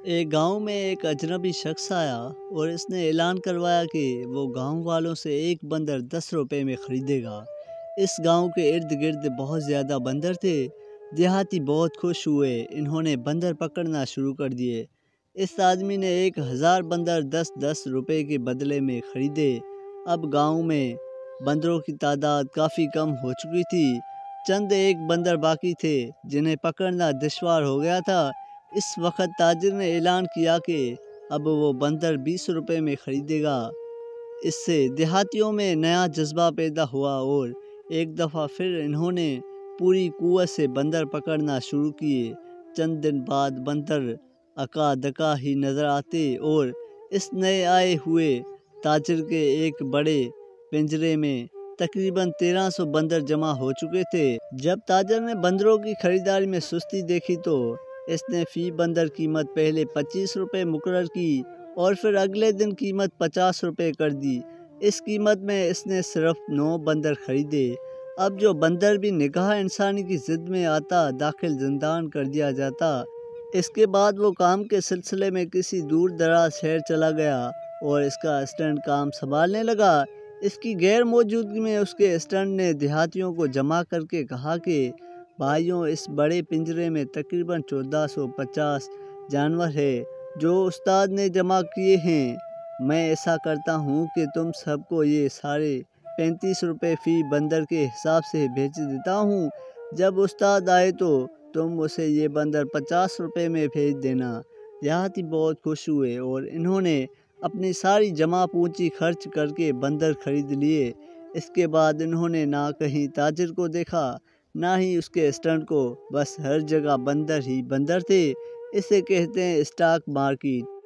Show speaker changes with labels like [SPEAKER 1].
[SPEAKER 1] एक गांव में एक अजनबी शख्स आया और इसने ऐलान करवाया कि वो गांव वालों से एक बंदर 10 रुपए में ख़रीदेगा। इस गांव के इर्द गिर्द बहुत ज़्यादा बंदर थे। देहाती बहुत खुश हुए, इन्होंने बंदर पकड़ना शुरू कर दिए। इस आदमी ने 1000 बंदर 10-10 रुपए के बदले में ख़रीदे। अब गांव में बंदरों की तादाद काफ़ी कम हो चुकी थी। चंद एक बंदर बाकी थे जिन्हें पकड़ना दुश्वार हो गया था। इस वक्त ताजिर ने ऐलान किया कि अब वो बंदर 20 रुपए में ख़रीदेगा। इससे देहातियों में नया जज्बा पैदा हुआ और एक दफ़ा फिर इन्होंने पूरी कुव्वत से बंदर पकड़ना शुरू किए। चंद दिन बाद बंदर अका दका ही नज़र आते और इस नए आए हुए ताजिर के एक बड़े पिंजरे में तकरीबन 1300 बंदर जमा हो चुके थे। जब ताजिर ने बंदरों की ख़रीदारी में सुस्ती देखी तो इसने फ़ी बंदर कीमत पहले 25 रुपये मुकर्रर की और फिर अगले दिन कीमत 50 रुपये कर दी। इस कीमत में इसने सिर्फ 9 बंदर ख़रीदे। अब जो बंदर भी निगाह इंसानी की ज़िद में आता दाखिल ज़िंदान कर दिया जाता। इसके बाद वो काम के सिलसिले में किसी दूर दराज शहर चला गया और इसका असिस्टेंट काम संभालने लगा। इसकी गैर मौजूदगी में उसके असिस्टेंट ने देहातियों को जमा करके कहा कि भाइयों, इस बड़े पिंजरे में तकरीबन 1450 जानवर है जो उस्ताद ने जमा किए हैं। मैं ऐसा करता हूँ कि तुम सबको ये सारे 35 रुपये फ़ी बंदर के हिसाब से भेज देता हूँ। जब उस्ताद आए तो तुम उसे ये बंदर 50 रुपये में भेज देना। देहाती बहुत खुश हुए और इन्होंने अपनी सारी जमा पूंजी खर्च करके बंदर खरीद लिए। इसके बाद इन्होंने ना कहीं ताजिर को देखा ना ही उसके असिस्टेंट को, बस हर जगह बंदर ही बंदर थे। इसे कहते हैं स्टॉक मार्केट।